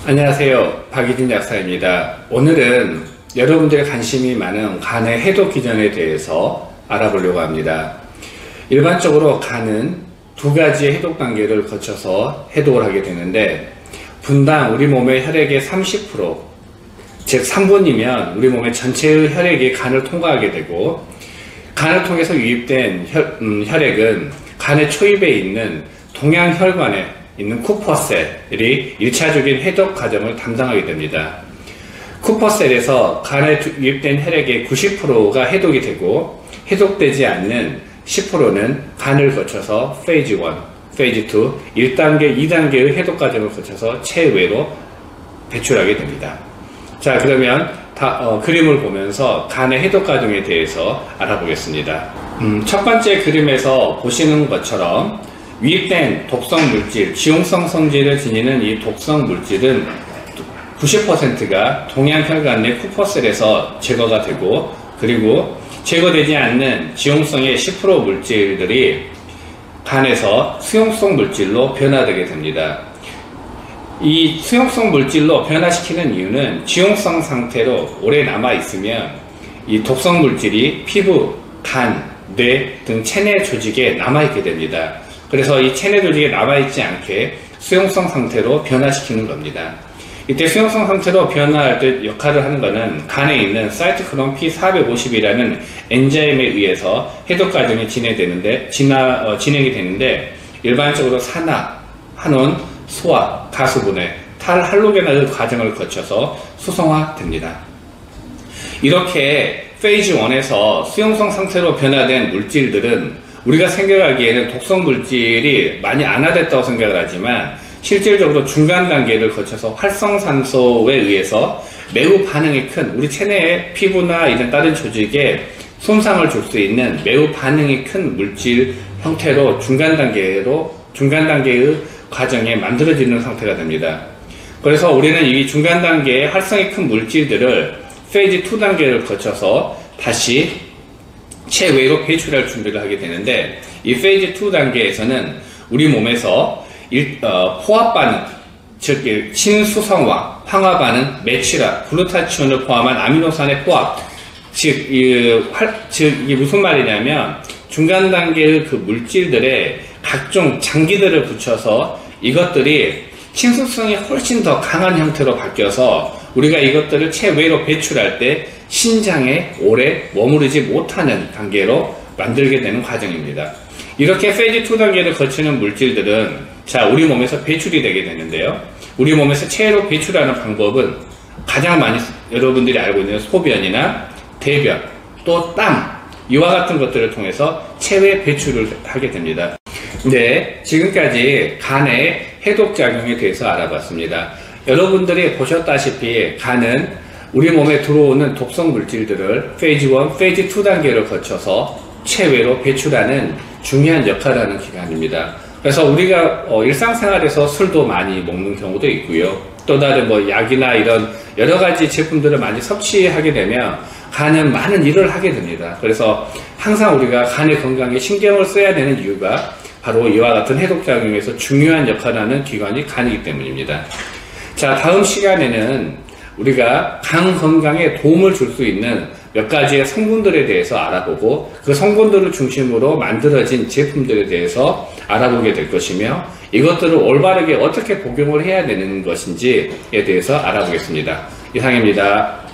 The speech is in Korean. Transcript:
안녕하세요. 박희진 약사입니다. 오늘은 여러분들의 관심이 많은 간의 해독 기전에 대해서 알아보려고 합니다. 일반적으로 간은 두 가지의 해독 단계를 거쳐서 해독을 하게 되는데, 분당 우리 몸의 혈액의 30%, 즉 3분이면 우리 몸의 전체의 혈액이 간을 통과하게 되고, 간을 통해서 유입된 혈액은 간의 초입에 있는 동양혈관에 있는 쿠퍼셀이 1차적인 해독 과정을 담당하게 됩니다. 쿠퍼셀에서 간에 유입된 혈액의 90%가 해독이 되고, 해독되지 않는 10%는 간을 거쳐서 페이즈 1, 페이즈 2, 1단계, 2단계의 해독 과정을 거쳐서 체외로 배출하게 됩니다. 자, 그러면 그림을 보면서 간의 해독 과정에 대해서 알아보겠습니다. 첫 번째 그림에서 보시는 것처럼 유입된 독성 물질, 지용성 성질을 지니는 이 독성 물질은 90%가 동양혈관 내 쿠퍼셀에서 제거가 되고, 그리고 제거되지 않는 지용성의 10% 물질들이 간에서 수용성 물질로 변화되게 됩니다. 이 수용성 물질로 변화시키는 이유는 지용성 상태로 오래 남아있으면 이 독성 물질이 피부, 간, 뇌 등 체내 조직에 남아있게 됩니다. 그래서 이 체내 조직에 남아있지 않게 수용성 상태로 변화시키는 겁니다. 이때 수용성 상태로 변화할 때 역할을 하는 것은 간에 있는 사이토크롬 P450이라는 엔자임에 의해서 해독 과정이 진행이 되는데, 일반적으로 산화, 환원, 소화, 가수분해, 탈할로게나의 과정을 거쳐서 수성화됩니다. 이렇게 페이즈 1에서 수용성 상태로 변화된 물질들은 우리가 생각하기에는 독성 물질이 많이 안화됐다고 생각을 하지만, 실질적으로 중간 단계를 거쳐서 활성산소에 의해서 매우 반응이 큰, 우리 체내의 피부나 이런 다른 조직에 손상을 줄 수 있는 매우 반응이 큰 물질 형태로 중간 단계의 과정에 만들어지는 상태가 됩니다. 그래서 우리는 이 중간 단계의 활성이 큰 물질들을 페이즈 2 단계를 거쳐서 다시 체외로 배출할 준비를 하게 되는데, 이 페이즈 2 단계에서는 우리 몸에서 포화 반응, 즉 친수성화, 황화 반응, 메치라, 글루타치온을 포함한 아미노산의 포화, 즉 이게 무슨 말이냐면, 중간 단계의 그 물질들의 각종 장기들을 붙여서 이것들이 친수성이 훨씬 더 강한 형태로 바뀌어서 우리가 이것들을 체외로 배출할 때 신장에 오래 머무르지 못하는 단계로 만들게 되는 과정입니다. 이렇게 페이즈 2 단계를 거치는 물질들은 우리 몸에서 배출이 되게 되는데요. 우리 몸에서 체외로 배출하는 방법은 가장 많이 여러분들이 알고 있는 소변이나 대변, 또 땀, 이와 같은 것들을 통해서 체외 배출을 하게 됩니다. 네, 지금까지 간의 해독작용에 대해서 알아봤습니다. 여러분들이 보셨다시피 간은 우리 몸에 들어오는 독성 물질들을 페이즈 1, 페이즈 2 단계를 거쳐서 체외로 배출하는 중요한 역할을 하는 기관입니다. 그래서 우리가 일상생활에서 술도 많이 먹는 경우도 있고요. 또 다른 약이나 이런 여러 가지 제품들을 많이 섭취하게 되면 간은 많은 일을 하게 됩니다. 그래서 항상 우리가 간의 건강에 신경을 써야 되는 이유가 바로 이와 같은 해독작용에서 중요한 역할을 하는 기관이 간이기 때문입니다. 자, 다음 시간에는 우리가 간 건강에 도움을 줄 수 있는 몇 가지의 성분들에 대해서 알아보고, 그 성분들을 중심으로 만들어진 제품들에 대해서 알아보게 될 것이며, 이것들을 올바르게 어떻게 복용을 해야 되는 것인지에 대해서 알아보겠습니다. 이상입니다.